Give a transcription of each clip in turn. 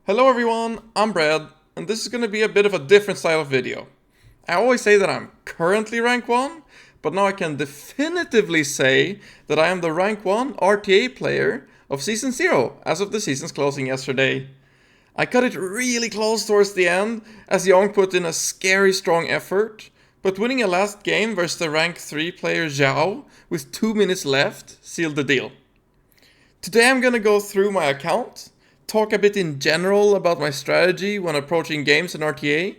Hello everyone, I'm Brad, and this is going to be a bit of a different style of video. I always say that I'm currently rank 1, but now I can definitively say that I am the rank 1 RTA player of Season 0 as of the season's closing yesterday. I cut it really close towards the end as Young put in a scary strong effort, but winning a last game versus the rank 3 player Zhao with 2 minutes left sealed the deal. Today I'm gonna go through my account, talk a bit in general about my strategy when approaching games in RTA,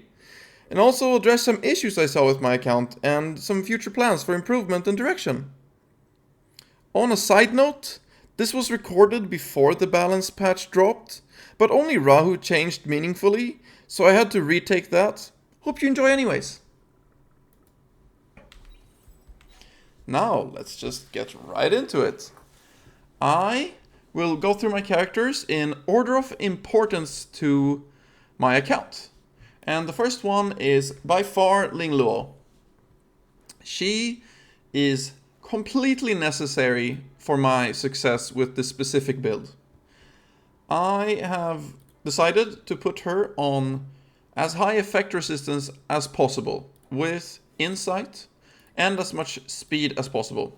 and also address some issues I saw with my account and some future plans for improvement and direction. On a side note, this was recorded before the balance patch dropped, but only Rahu changed meaningfully, so I had to retake that. Hope you enjoy anyways. Now, let's just get right into it. I will go through my characters in order of importance to my account. And the first one is by far Lingluo. She is completely necessary for my success with this specific build. I have decided to put her on as high effect resistance as possible with insight and as much speed as possible.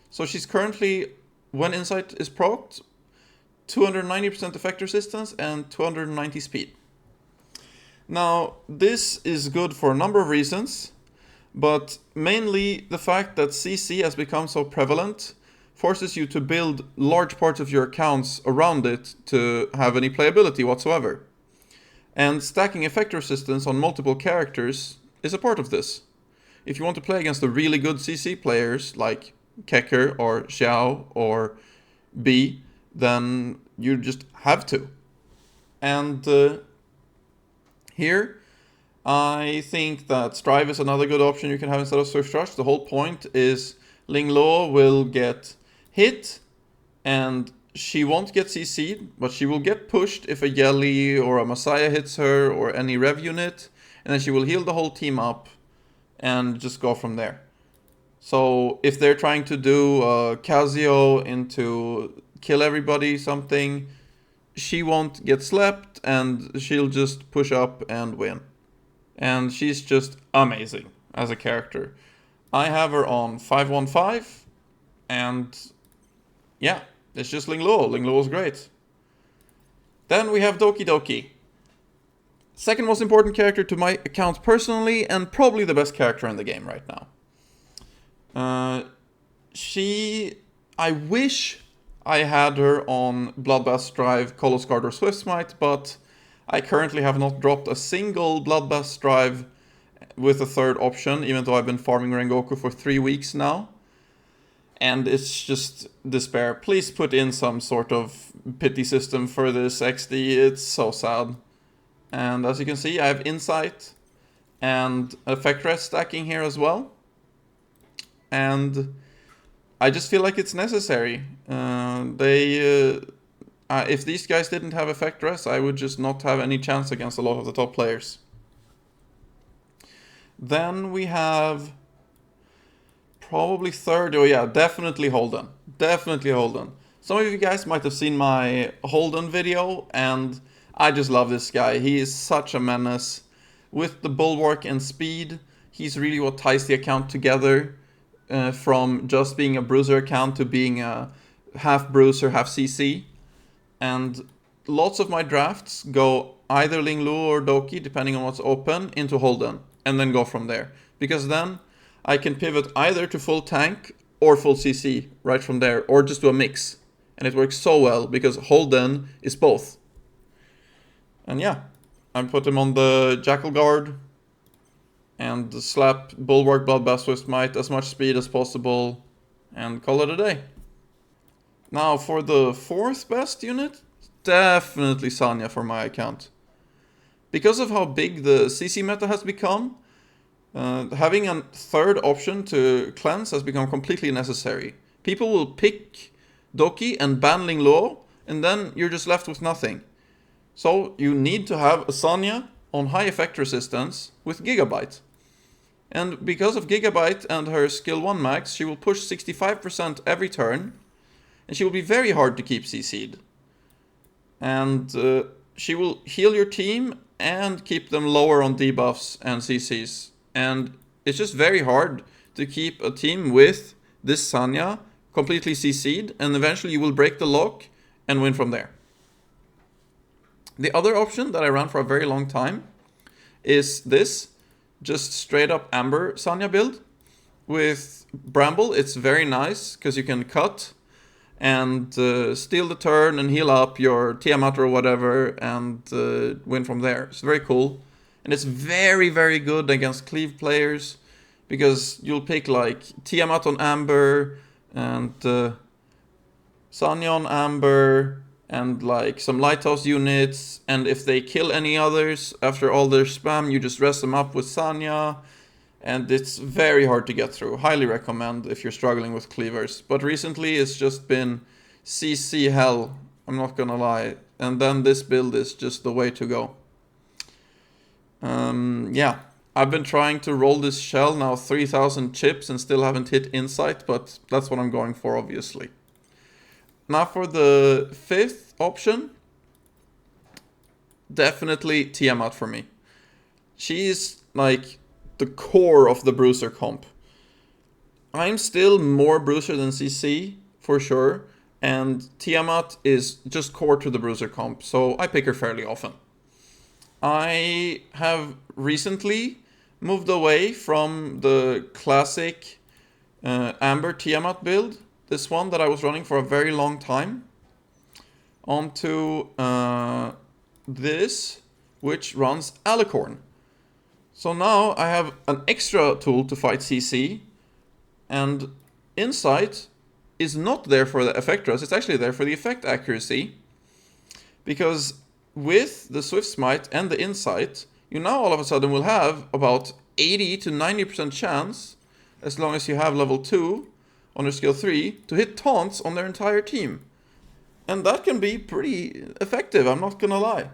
So she's currently, when insight is procced, 290% effect resistance and 290 speed. Now, this is good for a number of reasons, but mainly the fact that CC has become so prevalent forces you to build large parts of your accounts around it to have any playability whatsoever. And stacking effect resistance on multiple characters is a part of this. If you want to play against the really good CC players like Kecker or Xiao or B, then you just have to. And here, I think that Strive is another good option you can have instead of Swift Rush. The whole point is Lingluo will get hit, and she won't get CC'd, but she will get pushed if a Yelly or a Massiah hits her, or any Rev unit, and then she will heal the whole team up, and just go from there. So if they're trying to do Kazuyo into kill everybody something, she won't get slept and she'll just push up and win. And she's just amazing as a character. I have her on 515 and yeah, it's just Lingluo. Lingluo's great. Then we have Doki Doki. Second most important character to my account personally, and probably the best character in the game right now. I wish I had her on Bloodbath Strive, Colossus Guard or Swift Smite, but I currently have not dropped a single Bloodbath Strive with a third option, even though I've been farming Rengoku for 3 weeks now. And it's just despair. Please put in some sort of pity system for this XD, it's so sad. And as you can see, I have Insight and Effect Rest stacking here as well. And I just feel like it's necessary. If these guys didn't have Effect Rest, I would just not have any chance against a lot of the top players. Then we have probably third, definitely Holden. Definitely Holden. Some of you guys might have seen my Holden video, and I just love this guy. He is such a menace. With the bulwark and speed, he's really what ties the account together. From just being a bruiser account to being a half bruiser, half CC. And lots of my drafts go either Lingluo or Doki, depending on what's open, into Holden, and then go from there. Because then I can pivot either to full tank or full CC right from there, or just do a mix. And it works so well, because Holden is both. And yeah, I put him on the Jackal Guard, and slap Bulwark, Bloodbath, Swift Smite, as much speed as possible, and call it a day. Now for the fourth best unit, definitely Sania for my account. Because of how big the CC meta has become, having a third option to cleanse has become completely necessary. People will pick Doki and ban Lingluo, and then you're just left with nothing. So you need to have a Sania on high effect resistance with Gigabyte. And because of Gigabyte and her skill 1 max, she will push 65% every turn, and she will be very hard to keep CC'd. And she will heal your team and keep them lower on debuffs and CCs. And it's just very hard to keep a team with this Sania completely CC'd, and eventually you will break the lock and win from there. The other option that I ran for a very long time is this, just straight up Amber Sania build. With Bramble, it's very nice because you can cut and steal the turn and heal up your Tiamat or whatever and win from there. It's very cool. And it's very, very good against cleave players because you'll pick like Tiamat on Amber and Sania on Amber and like some Lighthouse units, and if they kill any others after all their spam, you just rest them up with Sania, and it's very hard to get through. Highly recommend if you're struggling with cleavers. But recently it's just been CC hell, I'm not gonna lie, and then this build is just the way to go. Yeah, I've been trying to roll this shell now 3000 chips and still haven't hit Insight, but that's what I'm going for, obviously. Now for the fifth option, definitely Tiamat for me. She's like the core of the Bruiser comp. I'm still more Bruiser than CC, for sure, and Tiamat is just core to the Bruiser comp, so I pick her fairly often. I have recently moved away from the classic Amber Tiamat build, this one that I was running for a very long time, onto this, which runs Alicorn. So now I have an extra tool to fight CC, and Insight is not there for the effect rest, it's actually there for the effect accuracy, because with the Swift Smite and the Insight, you now all of a sudden will have about 80 to 90% chance, as long as you have level 2, on their skill 3, to hit taunts on their entire team. And that can be pretty effective, I'm not gonna lie.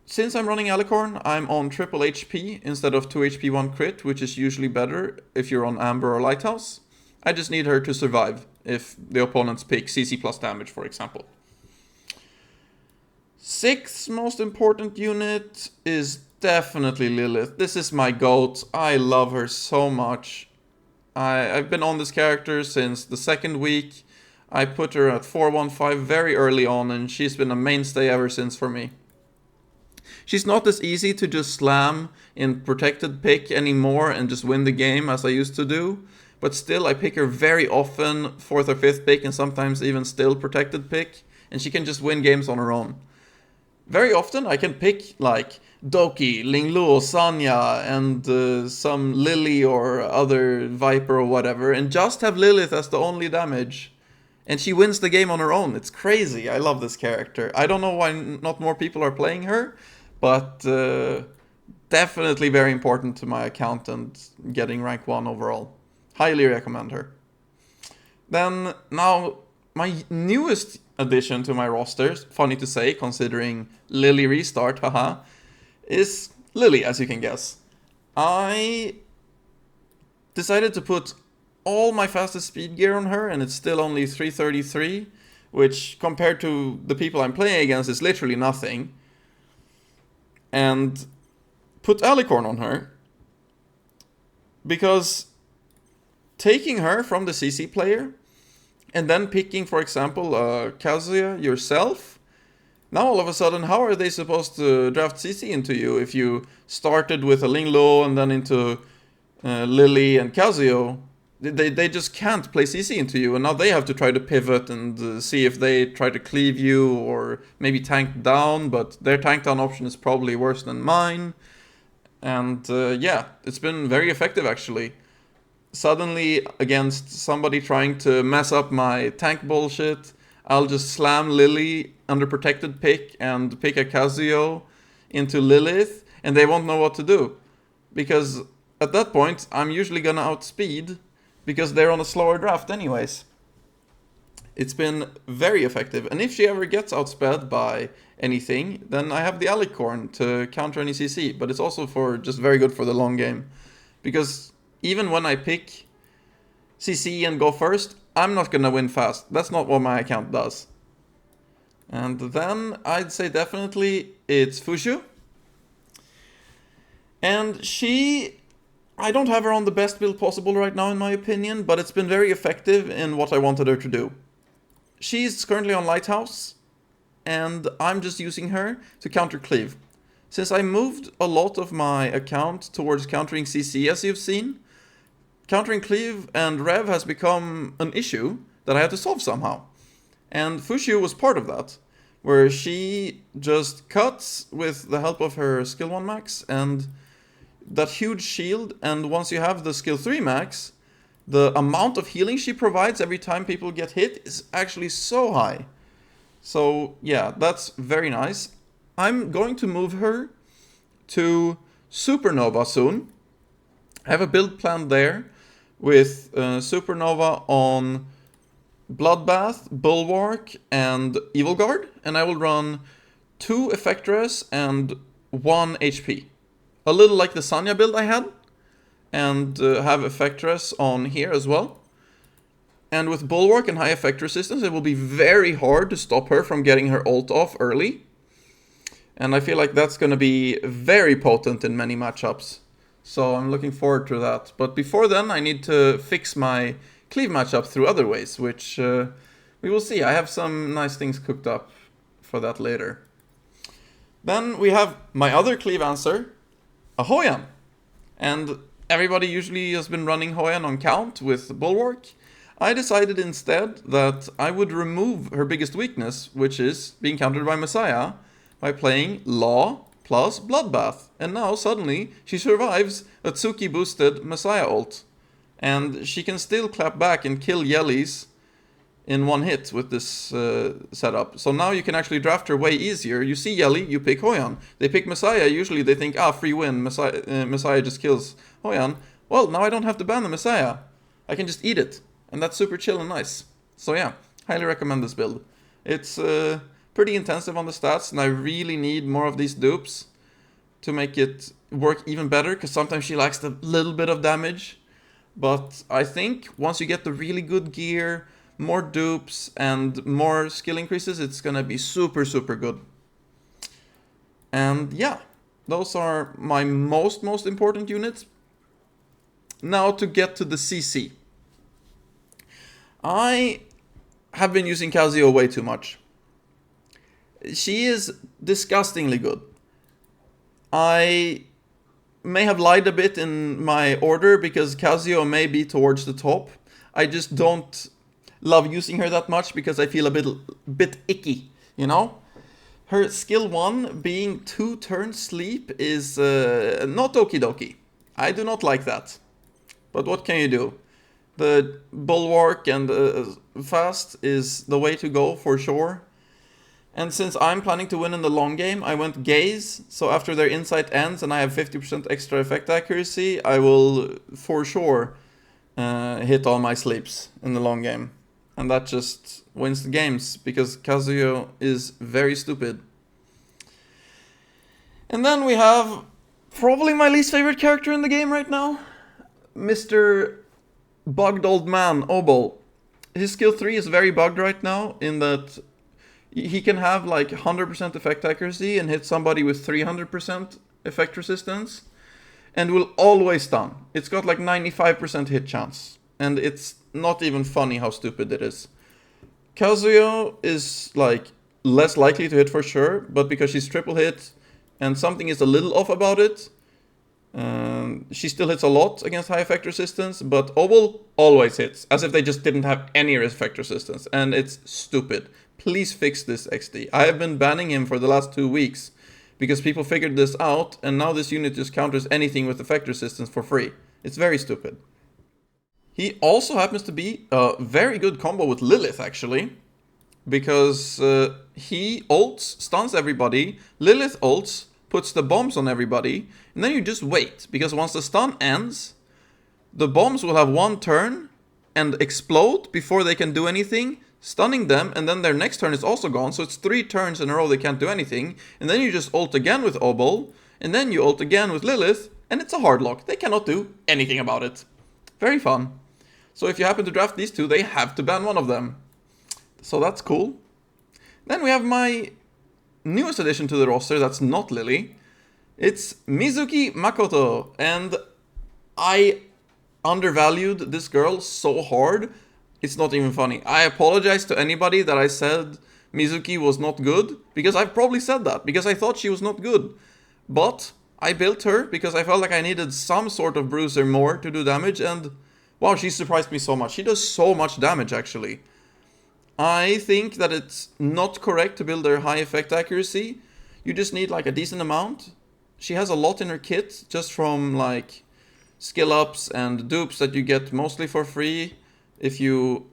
Since I'm running Alicorn, I'm on triple HP instead of 2 HP 1 crit, which is usually better if you're on Amber or Lighthouse. I just need her to survive if the opponents pick CC plus damage, for example. Sixth most important unit is definitely Lilith. This is my GOAT. I love her so much. I've been on this character since the second week. I put her at 415 very early on, and she's been a mainstay ever since for me. She's not as easy to just slam in protected pick anymore and just win the game as I used to do, but still I pick her very often, 4th or 5th pick, and sometimes even still protected pick, and she can just win games on her own. Very often I can pick like Doki, Lingluo, Sania, and some Lily or other Viper or whatever, and just have Lilith as the only damage. And she wins the game on her own. It's crazy. I love this character. I don't know why not more people are playing her, but definitely very important to my account and getting rank 1 overall. Highly recommend her. Then now my newest addition to my roster, funny to say considering Lily restart, haha, is Lily, as you can guess. I decided to put all my fastest speed gear on her, and it's still only 333, which compared to the people I'm playing against is literally nothing. And put Alicorn on her, because taking her from the CC player and then picking, for example, Kazuyo yourself, now all of a sudden, how are they supposed to draft CC into you if you started with a Lingluo and then into Lily and Kazuyo? They just can't play CC into you, and now they have to try to pivot and see if they try to cleave you or maybe tank down, but their tank down option is probably worse than mine. And yeah, it's been very effective actually. Suddenly, against somebody trying to mess up my tank bullshit, I'll just slam Lily under protected pick and pick a Kazuyo into Lilith, and they won't know what to do. Because at that point, I'm usually gonna outspeed, because they're on a slower draft anyways. It's been very effective, and if she ever gets outsped by anything, then I have the Alicorn to counter any CC, but it's also for just very good for the long game. Because even when I pick CC and go first, I'm not gonna win fast. That's not what my account does. And then I'd say definitely it's Fuqiu. And I don't have her on the best build possible right now in my opinion, but it's been very effective in what I wanted her to do. She's currently on Lighthouse, and I'm just using her to counter cleave. Since I moved a lot of my account towards countering CC as you've seen, countering cleave and rev has become an issue that I had to solve somehow. And Fuqiu was part of that, where she just cuts with the help of her skill 1 max and that huge shield, and once you have the skill 3 max, the amount of healing she provides every time people get hit is actually so high. So yeah, that's very nice. I'm going to move her to Supernova soon. I have a build plan there with Supernova on Bloodbath, Bulwark, and Evil Guard, and I will run 2 Effectress and 1 HP. A little like the Sania build I had, and have Effectress on here as well. And with Bulwark and high effect resistance, it will be very hard to stop her from getting her ult off early. And I feel like that's going to be very potent in many matchups. So I'm looking forward to that. But before then, I need to fix my cleave matchup through other ways, which we will see. I have some nice things cooked up for that later. Then we have my other cleave answer, a Hoyan. And everybody usually has been running Hoyan on count with Bulwark. I decided instead that I would remove her biggest weakness, which is being countered by Massiah, by playing Law plus Bloodbath. And now suddenly she survives a Tsuki boosted Massiah ult. And she can still clap back and kill Yellies in one hit with this setup. So now you can actually draft her way easier. You see Yelly, you pick Hoyan. They pick Massiah, usually they think, free win, Massiah just kills Hoyan. Well, now I don't have to ban the Massiah. I can just eat it. And that's super chill and nice. So yeah, highly recommend this build. It's pretty intensive on the stats, and I really need more of these dupes to make it work even better, because sometimes she lacks a little bit of damage. But I think once you get the really good gear, more dupes, and more skill increases, it's gonna be super, super good. And yeah, those are my most important units. Now to get to the CC. I have been using Kazuyo way too much. She is disgustingly good. I may have lied a bit in my order because Kazuyo may be towards the top. I just don't love using her that much because I feel a bit icky, you know? Her skill 1 being 2 turns sleep is not Doki Doki. I do not like that. But what can you do? The Bulwark and Fast is the way to go for sure. And since I'm planning to win in the long game, I went Gaze. So after their insight ends and I have 50% extra effect accuracy, I will for sure hit all my sleeps in the long game. And that just wins the games, because Kazuyo is very stupid. And then we have probably my least favorite character in the game right now, Mr. Bugged Old Man, Obol. His skill 3 is very bugged right now in that he can have like 100% effect accuracy and hit somebody with 300% effect resistance and will always stun. It's got like 95% hit chance, and it's not even funny how stupid it is. Kazuyo is like less likely to hit for sure, but because she's triple hit and something is a little off about it, she still hits a lot against high effect resistance, but Obol always hits, as if they just didn't have any effect resistance, and it's stupid. Please fix this, XD. I have been banning him for the last 2 weeks, because people figured this out, and now this unit just counters anything with effect resistance for free. It's very stupid. He also happens to be a very good combo with Lilith, actually, because he ults, stuns everybody, Lilith ults, puts the bombs on everybody, and then you just wait, because once the stun ends, the bombs will have 1 turn and explode before they can do anything, stunning them, and then their next turn is also gone, so it's 3 turns in a row they can't do anything, and then you just ult again with Obol, and then you ult again with Lilith, and it's a hard lock. They cannot do anything about it. Very fun. So if you happen to draft these two, they have to ban one of them. So that's cool. Then we have my newest addition to the roster that's not Lily. It's Mizuki Makoto, and I undervalued this girl so hard, it's not even funny. I apologize to anybody that I said Mizuki was not good, because I've probably said that, because I thought she was not good. But I built her because I felt like I needed some sort of bruiser more to do damage, and wow, she surprised me so much. She does so much damage, actually. I think that it's not correct to build her high effect accuracy. You just need like a decent amount. She has a lot in her kit, just from like skill ups and dupes that you get mostly for free if you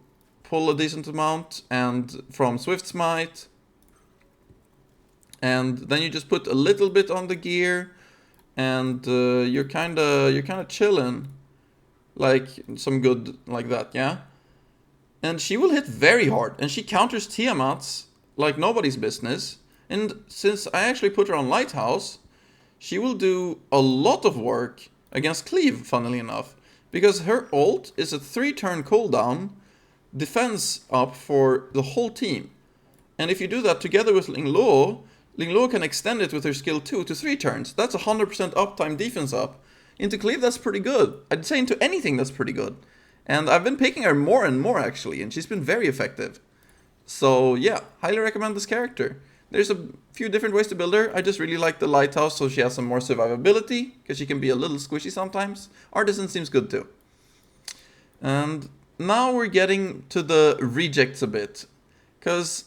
pull a decent amount, and from Swift Smite. And then you just put a little bit on the gear, and you're kinda chilling, like some good like that, yeah. And she will hit very hard, and she counters Tiamats like nobody's business. And since I actually put her on Lighthouse, she will do a lot of work against Cleave, funnily enough, because her ult is a 3-turn cooldown defense up for the whole team. And if you do that together with Lingluo, Lingluo can extend it with her skill 2 to 3 turns. That's 100% uptime defense up. Into Cleave, that's pretty good. I'd say into anything, that's pretty good. And I've been picking her more and more, actually, and she's been very effective. So yeah, highly recommend this character. There's a few different ways to build her. I just really like the Lighthouse, so she has some more survivability, because she can be a little squishy sometimes. Artisan seems good too. And now we're getting to the rejects a bit. Because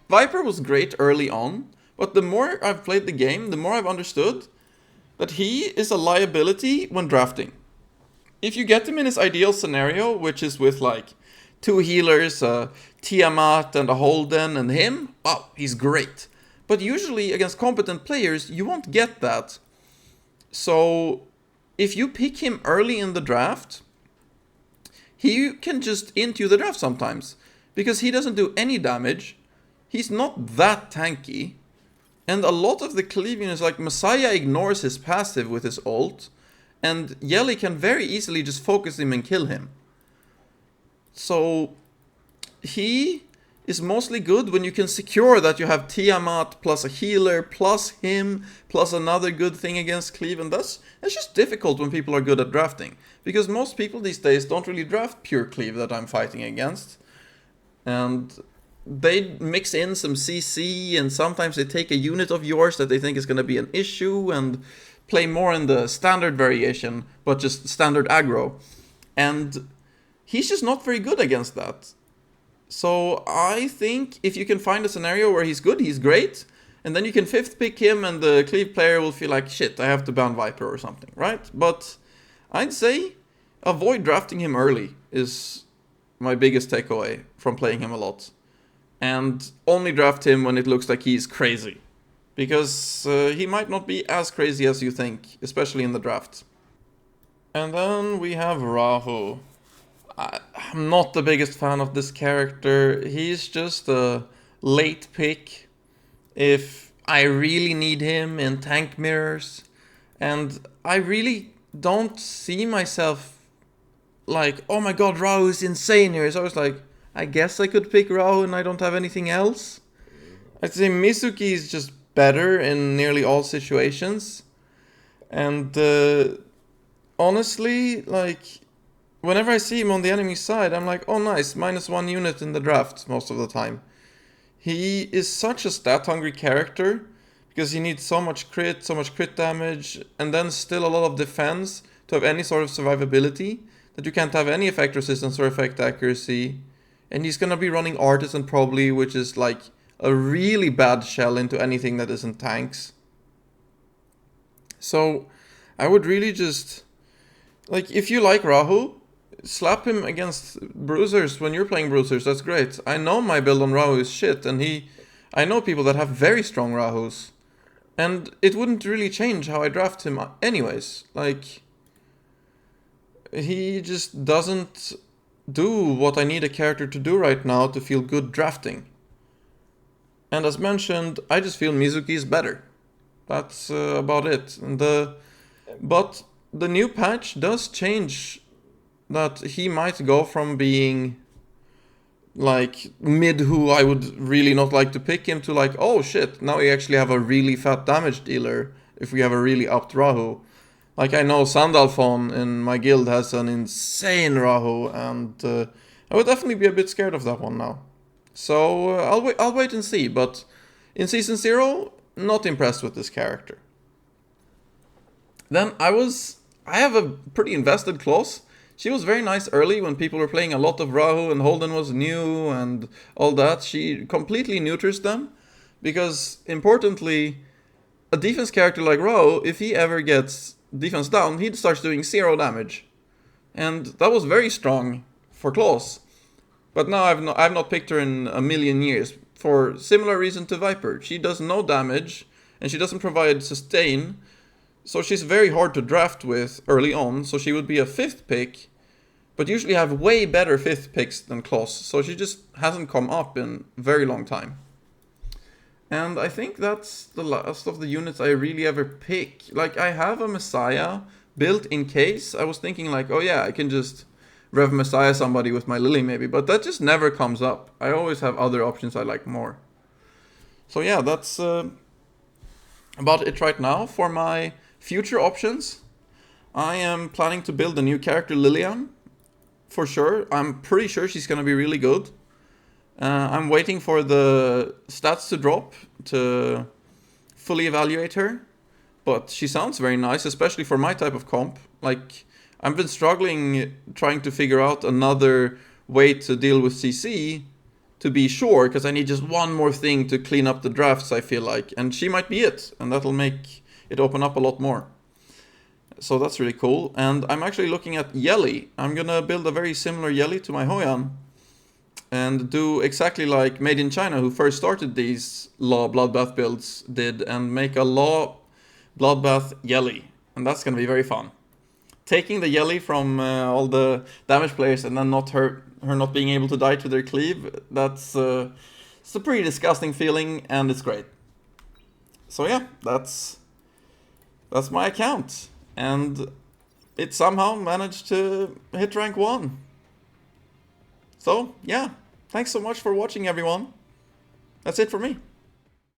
Viper was great early on, but the more I've played the game, the more I've understood that he is a liability when drafting. If you get him in his ideal scenario, which is with like 2 healers, a Tiamat and a Holden and him, wow, he's great. But usually against competent players, you won't get that. So if you pick him early in the draft, he can just int you the draft sometimes, because he doesn't do any damage. He's not that tanky. And a lot of the cleave units, like Massiah, ignores his passive with his ult, and Yelly can very easily just focus him and kill him. So he is mostly good when you can secure that you have Tiamat plus a healer plus him plus another good thing against cleave, and that's just difficult when people are good at drafting, because most people these days don't really draft pure cleave that I'm fighting against, and they mix in some CC, and sometimes they take a unit of yours that they think is going to be an issue and play more in the standard variation, but just standard aggro. And he's just not very good against that. So I think if you can find a scenario where he's good, he's great. And then you can 5th pick him, and the cleave player will feel like, shit, I have to ban Viper or something, right? But I'd say avoid drafting him early is my biggest takeaway from playing him a lot. And only draft him when it looks like he's crazy. Because he might not be as crazy as you think, especially in the draft. And then we have Rahu. I'm not the biggest fan of this character. He's just a late pick if I really need him in tank mirrors. And I really don't see myself like, oh my god, Rahu is insane here. So I was like, I guess I could pick Rahu and I don't have anything else. I'd say Mizuki is just better in nearly all situations. And honestly, like, whenever I see him on the enemy side, I'm like, oh nice, -1 unit in the draft most of the time. He is such a stat-hungry character, because he needs so much crit damage, and then still a lot of defense to have any sort of survivability, that you can't have any effect resistance or effect accuracy. And he's gonna be running Artisan probably, which is like a really bad shell into anything that isn't tanks. So I would really just, like, if you like Rahu, slap him against bruisers when you're playing bruisers, that's great. I know my build on Rahu is shit, and I know people that have very strong Rahus. And it wouldn't really change how I draft him anyways. Like, he just doesn't do what I need a character to do right now to feel good drafting. And as mentioned, I just feel Mizuki is better. That's about it. But the new patch does change that he might go from being like mid who I would really not like to pick him to like, oh shit, now we actually have a really fat damage dealer if we have a really upped Rahu. Like I know Sandalphon in my guild has an insane Rahu, and I would definitely be a bit scared of that one now. So I'll wait and see, but in Season 0, not impressed with this character. Then I have a pretty invested Kloss. She was very nice early when people were playing a lot of Rahu and Holden was new and all that. She completely neuters them because, importantly, a defense character like Rahu, if he ever gets defense down, he starts doing 0 damage. And that was very strong for Kloss. But now I've not picked her in a million years for similar reason to Viper. She does no damage and she doesn't provide sustain. So she's very hard to draft with early on, so she would be a 5th pick, but usually have way better 5th picks than Kloss, so she just hasn't come up in a very long time. And I think that's the last of the units I really ever pick. Like, I have a Massiah built in case. I was thinking like, oh yeah, I can just Rev Massiah somebody with my Lily maybe, but that just never comes up. I always have other options I like more. So yeah, that's about it right now. For my future options, I am planning to build a new character, Lillian, for sure. I'm pretty sure she's going to be really good. I'm waiting for the stats to drop to fully evaluate her, but she sounds very nice, especially for my type of comp. Like, I've been struggling trying to figure out another way to deal with CC to be sure, because I need just one more thing to clean up the drafts, I feel like, and she might be it, and that'll make it open up a lot more. So that's really cool. And I'm actually looking at Yelly. I'm gonna build a very similar Yelly to my Hoyan and do exactly like Made in China, who first started these Law Bloodbath builds, did, and make a Law Bloodbath Yelly. And that's gonna be very fun. Taking the Yelly from all the damage players and then her not being able to die to their cleave, it's a pretty disgusting feeling, and it's great. So yeah, that's my account, and it somehow managed to hit rank 1. So yeah, thanks so much for watching, everyone. That's it for me.